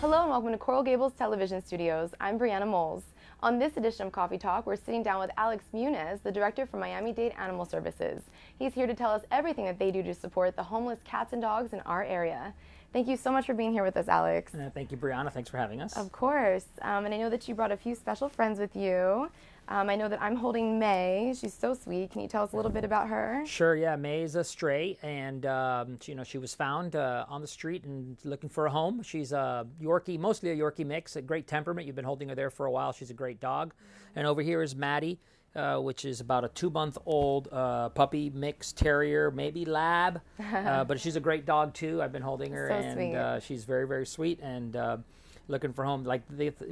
Hello and welcome to Coral Gables Television Studios. I'm Brianna Moles. On this edition of Coffee Talk, we're sitting down with Alex Muñoz, the director for Miami-Dade Animal Services. He's here to tell us everything that they do to support the homeless cats and dogs in our area. Thank you so much for being here with us, Alex. Thank you, Brianna. Thanks for having us. Of course. And I know that you brought a few special friends with you. I know that I'm holding May. She's so sweet. Can you tell us a little bit about her? Sure, yeah. May is a stray, and she was found on the street and looking for a home. She's a Yorkie, mostly a Yorkie mix, a great temperament. You've been holding her there for a while. She's a great dog. And over here is Maddie, which is about a 2-month-old puppy mix terrier, maybe lab. But she's a great dog too. I've been holding her, and she's very, very sweet and looking for home. Like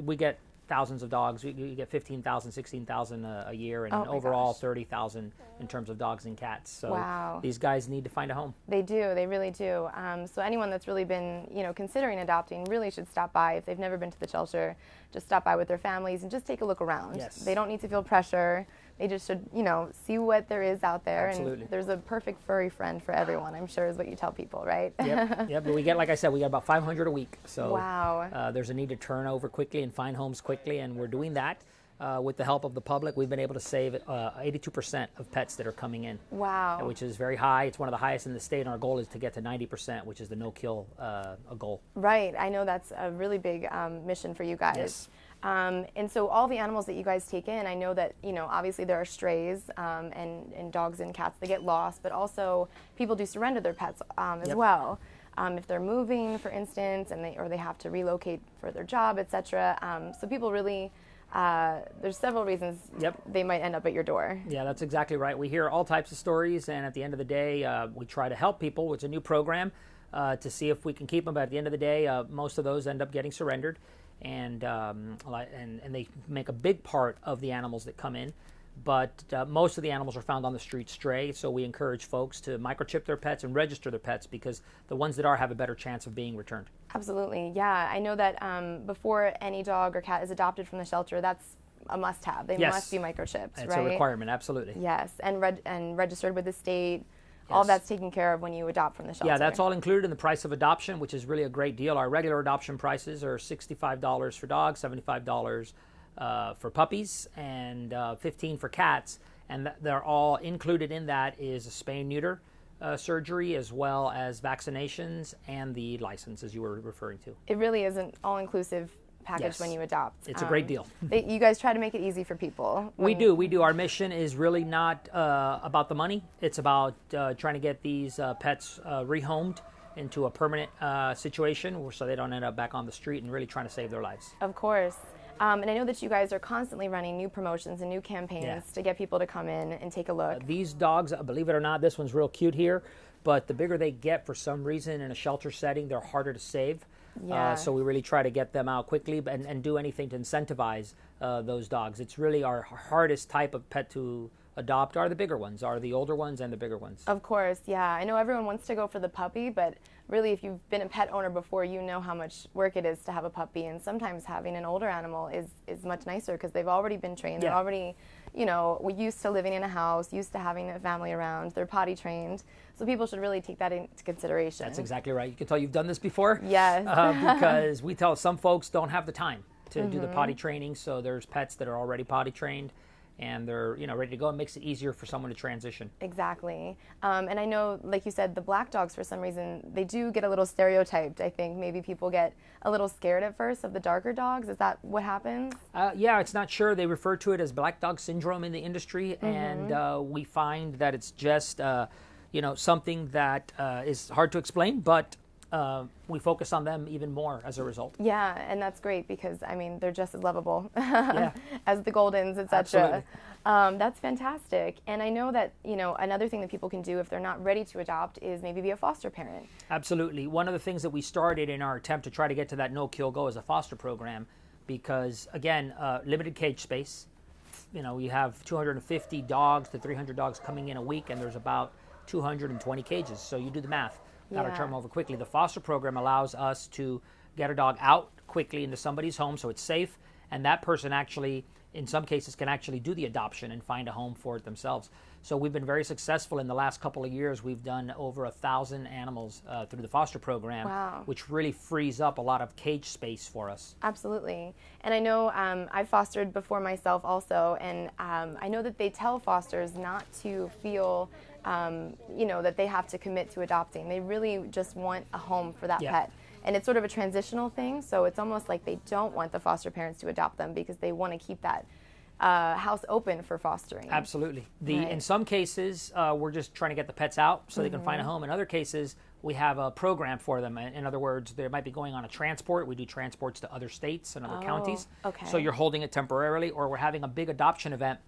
we get thousands of dogs. We get 15,000, 16,000 a year, and overall 30,000 in terms of dogs and cats. So these guys need to find a home. They do. They really do. So anyone that's really been, considering adopting really should stop by. If they've never been to the shelter, just stop by with their families and just take a look around. Yes. They don't need to feel pressure. They just should, see what there is out there. Absolutely. And there's a perfect furry friend for everyone, I'm sure is what you tell people, right? Yep. But we get, like I said, we get about 500 a week. So wow. There's a need to turn over quickly and find homes quickly, and we're doing that. With the help of the public, we've been able to save 82% of pets that are coming in. Wow. Which is very high. It's one of the highest in the state, and our goal is to get to 90%, which is the no-kill goal. Right. I know that's a really big mission for you guys. Yes. And so all the animals that you guys take in, I know that, obviously there are strays and dogs and cats that get lost, but also people do surrender their pets as well. If they're moving, for instance, and they have to relocate for their job, etc. So people really, there's several reasons they might end up at your door. Yeah, that's exactly right. We hear all types of stories, and at the end of the day, we try to help people. It's a new program to see if we can keep them, but at the end of the day, most of those end up getting surrendered. And they make a big part of the animals that come in, but most of the animals are found on the street stray, so we encourage folks to microchip their pets and register their pets, because the ones that are have a better chance of being returned. Absolutely, yeah. I know that before any dog or cat is adopted from the shelter, that's a must-have. They must be microchipped, it's right? a requirement, absolutely. Yes, and registered with the state. All that's taken care of when you adopt from the shelter. Yeah, that's all included in the price of adoption, which is really a great deal. Our regular adoption prices are $65 for dogs, $75 for puppies, and $15 for cats. And they're all included in that is a spay-neuter surgery, as well as vaccinations and the license, as you were referring to. It really is an all-inclusive package when you adopt. It's a great deal. You guys try to make it easy for people. We do. Our mission is really not about the money. It's about trying to get these pets rehomed into a permanent situation so they don't end up back on the street, and really trying to save their lives. Of course. And I know that you guys are constantly running new promotions and new campaigns to get people to come in and take a look. These dogs, believe it or not, this one's real cute here, but the bigger they get, for some reason, in a shelter setting, they're harder to save. So we really try to get them out quickly and do anything to incentivize those dogs. It's really our hardest type of pet to adopt are the bigger ones, are the older ones and the bigger ones. Of course, yeah. I know everyone wants to go for the puppy, but really if you've been a pet owner before, you know how much work it is to have a puppy, and sometimes having an older animal is much nicer because they've already been trained. They're already, used to living in a house, used to having a family around. They're potty trained. So people should really take that into consideration. That's exactly right. You can tell you've done this before. Yes. Because we tell some folks don't have the time to do the potty training, so there's pets that are already potty trained, and they're ready to go. It makes it easier for someone to transition. Exactly. And I know, like you said, the black dogs, for some reason, they do get a little stereotyped. I think maybe people get a little scared at first of the darker dogs. Is that what happens? Yeah, it's not sure. They refer to it as black dog syndrome in the industry, and we find that it's just something that is hard to explain, but we focus on them even more as a result. Yeah, and that's great because, they're just as lovable as the Goldens, etc. That's fantastic. And I know that, another thing that people can do if they're not ready to adopt is maybe be a foster parent. Absolutely. One of the things that we started in our attempt to try to get to that no-kill go is a foster program because, again, limited cage space. You have 250 dogs to 300 dogs coming in a week, and there's about 220 cages. So you do the math. Got to turn them over quickly. The foster program allows us to get a dog out quickly into somebody's home so it's safe, and that person actually in some cases can actually do the adoption and find a home for it themselves. So we've been very successful in the last couple of years. We've done over 1,000 animals through the foster program, wow. which really frees up a lot of cage space for us. Absolutely. And I know I've fostered before myself also, and I know that they tell fosters not to feel that they have to commit to adopting. They really just want a home for that pet. And it's sort of a transitional thing, so it's almost like they don't want the foster parents to adopt them because they want to keep that house open for fostering. Absolutely. Right. In some cases, we're just trying to get the pets out so they can find a home. In other cases, we have a program for them. In other words, they might be going on a transport. We do transports to other states and other counties. Okay. So you're holding it temporarily, or we're having a big adoption event,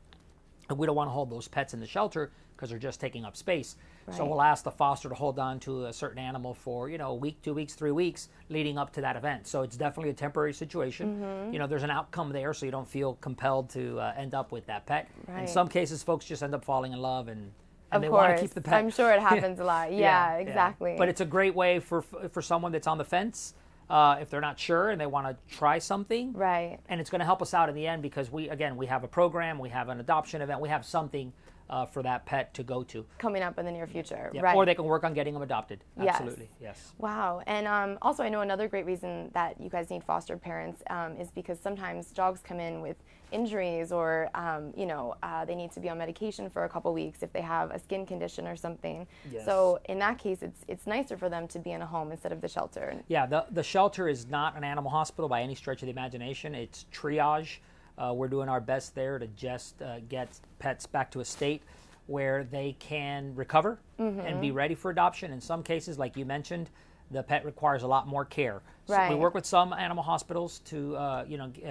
and we don't want to hold those pets in the shelter because they're just taking up space. Right. So we'll ask the foster to hold on to a certain animal for, a week, 2 weeks, 3 weeks leading up to that event. So it's definitely a temporary situation. There's an outcome there, so you don't feel compelled to end up with that pet. Right. In some cases, folks just end up falling in love and of they course. want to keep the pet. I'm sure it happens a lot. Yeah, exactly. But it's a great way for someone that's on the fence, if they're not sure and they want to try something. Right. And it's going to help us out in the end because we have a program, we have an adoption event, we have something for that pet to go to. Coming up in the near future. Yeah. Right. Or they can work on getting them adopted. Yes. Absolutely. Yes. Wow. And also I know another great reason that you guys need foster parents is because sometimes dogs come in with injuries or, they need to be on medication for a couple weeks if they have a skin condition or something. Yes. So in that case, it's nicer for them to be in a home instead of the shelter. Yeah, the shelter is not an animal hospital by any stretch of the imagination. It's triage. We're doing our best there to just get pets back to a state where they can recover and be ready for adoption. In some cases, like you mentioned, the pet requires a lot more care. So right. we work with some animal hospitals to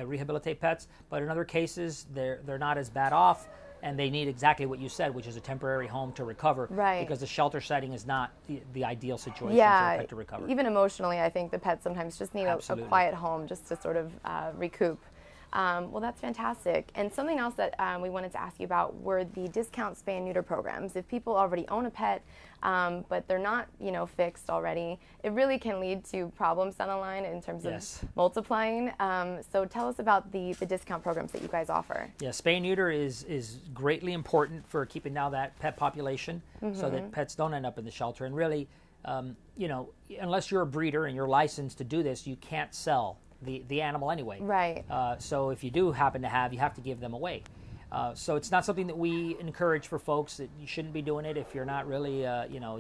rehabilitate pets, but in other cases, they're not as bad off, and they need exactly what you said, which is a temporary home to recover. Right. Because the shelter setting is not the ideal situation for a pet to recover. Even emotionally, I think the pets sometimes just need a quiet home just to sort of recoup. Well, that's fantastic. And something else that we wanted to ask you about were the discount spay and neuter programs. If people already own a pet, but they're not, fixed already, it really can lead to problems down the line in terms of multiplying. So tell us about the discount programs that you guys offer. Yeah, spay and neuter is greatly important for keeping down that pet population so that pets don't end up in the shelter. And really, unless you're a breeder and you're licensed to do this, you can't sell the animal anyway. Right. So if you do happen to you have to give them away. So it's not something that we encourage for folks. That you shouldn't be doing it if you're not really,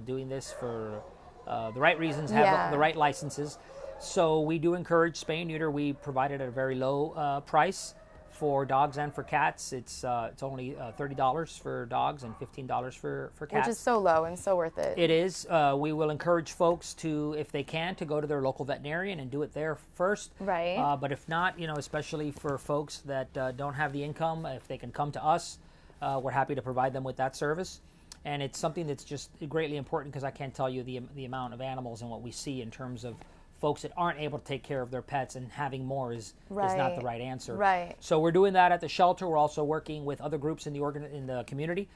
doing this for the right reasons, have the right licenses. So we do encourage spay and neuter. We provide it at a very low price for dogs and for cats. It's only $30 for dogs and $15 for cats. Which is so low and so worth it. It is. We will encourage folks to, if they can, to go to their local veterinarian and do it there first. Right. But if not, especially for folks that don't have the income, if they can come to us, we're happy to provide them with that service. And it's something that's just greatly important because I can't tell you the amount of animals and what we see in terms of folks that aren't able to take care of their pets, and having more is not the right answer. Right. So we're doing that at the shelter. We're also working with other groups in the community.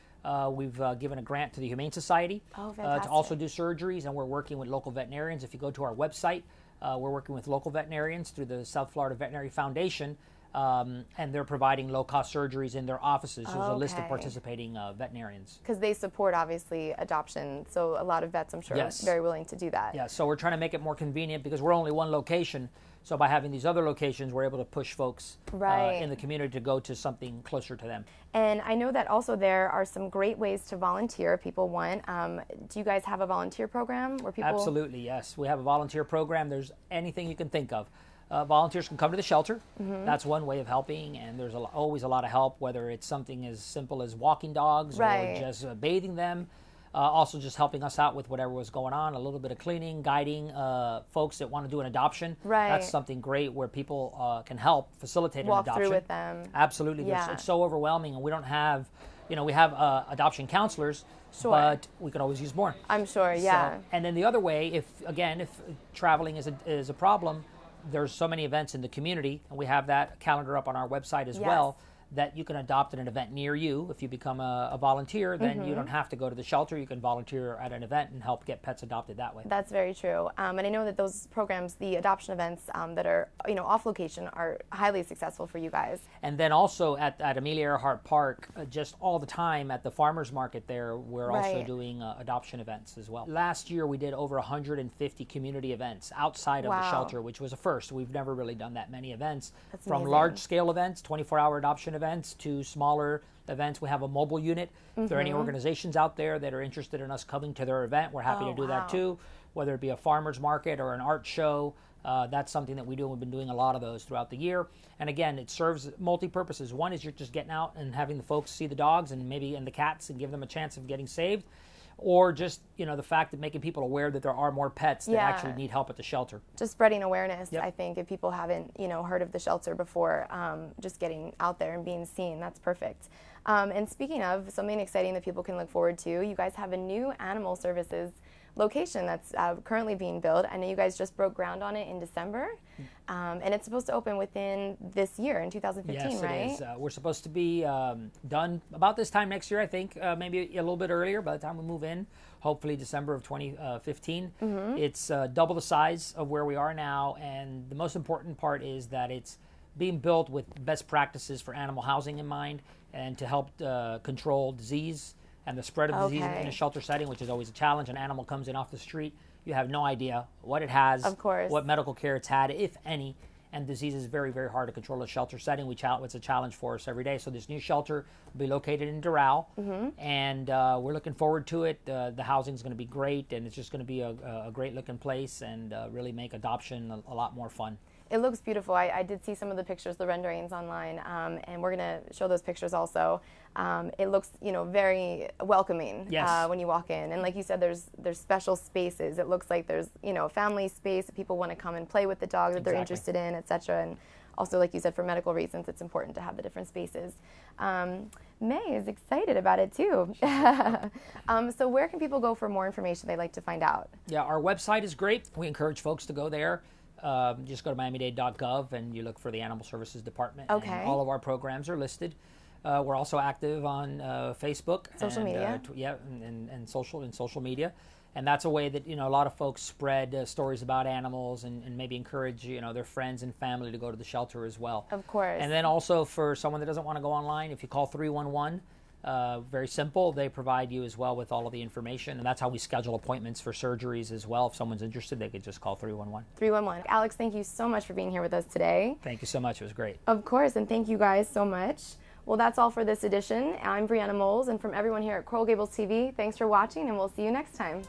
We've given a grant to the Humane Society to also do surgeries, and we're working with local veterinarians. If you go to our website, we're working with local veterinarians through the South Florida Veterinary Foundation, and they're providing low-cost surgeries in their offices. There's a list of participating veterinarians. Because they support, obviously, adoption, so a lot of vets, I'm sure, are very willing to do that. Yeah, so we're trying to make it more convenient because we're only one location. So by having these other locations, we're able to push folks in the community to go to something closer to them. And I know that also there are some great ways to volunteer if people want. Do you guys have a volunteer program where people... Absolutely, yes. We have a volunteer program. There's anything you can think of. Volunteers can come to the shelter. That's one way of helping, and there's always a lot of help, whether it's something as simple as walking dogs or just bathing them. Also just helping us out with whatever was going on, a little bit of cleaning, guiding folks that want to do an adoption. That's something great where people can help facilitate an adoption. Walk through with them. Absolutely. It's so overwhelming, and we don't have, we have adoption counselors, but we could always use more. I'm sure, yeah. So, and then the other way, if traveling is a problem, there's so many events in the community, and we have that calendar up on our website as well, that you can adopt at an event near you. If you become a volunteer, then you don't have to go to the shelter. You can volunteer at an event and help get pets adopted that way. That's very true. And I know that those programs, the adoption events that are off location, are highly successful for you guys. And then also at Amelia Earhart Park, just all the time at the farmers market there, we're also doing adoption events as well. Last year we did over 150 community events outside of the shelter, which was a first. We've never really done that many events. That's from amazing. Large scale events, 24-hour adoption events, to smaller events. We have a mobile unit. If there are any organizations out there that are interested in us coming to their event, we're happy to do that too, whether it be a farmer's market or an art show. That's something that we do. We've been doing a lot of those throughout the year. And again, it serves multi-purposes. One is you're just getting out and having the folks see the dogs and the cats and give them a chance of getting saved. Or just, the fact that making people aware that there are more pets that actually need help at the shelter. Just spreading awareness, I think, if people haven't, heard of the shelter before, just getting out there and being seen, that's perfect. And speaking of something exciting that people can look forward to, you guys have a new animal services location that's currently being built. I know you guys just broke ground on it in December, and it's supposed to open within this year, in 2015, right? Yes, it is. We're supposed to be done about this time next year, I think, maybe a little bit earlier by the time we move in, hopefully December of 2015. It's double the size of where we are now, and the most important part is that it's being built with best practices for animal housing in mind and to help control disease and the spread of disease in a shelter setting, which is always a challenge. An animal comes in off the street, you have no idea what it has, what medical care it's had, if any, and disease is very, very hard to control in a shelter setting. It's a challenge for us every day. So this new shelter will be located in Doral, and we're looking forward to it. The housing is going to be great, and it's just going to be a great looking place and really make adoption a lot more fun. It looks beautiful. I did see some of the pictures, the renderings online, and we're going to show those pictures also. It looks, very welcoming when you walk in. And like you said, there's special spaces. It looks like there's, a family space that people want to come and play with the dog that they're interested in, etc. And also, like you said, for medical reasons, it's important to have the different spaces. May is excited about it too. So where can people go for more information they'd like to find out? Yeah, our website is great. We encourage folks to go there. Just go to Miami-Dade.gov and you look for the Animal Services Department. And all of our programs are listed. We're also active on Facebook, social media, and social media, and that's a way that a lot of folks spread stories about animals and maybe encourage their friends and family to go to the shelter as well. Of course. And then also for someone that doesn't want to go online, if you call 311. Very simple. They provide you as well with all of the information, and that's how we schedule appointments for surgeries as well. If someone's interested, they could just call 311. 311. Alex, thank you so much for being here with us today. Thank you so much. It was great. Of course, and thank you guys so much. Well, that's all for this edition. I'm Brianna Moles, and from everyone here at Coral Gables TV, thanks for watching, and we'll see you next time.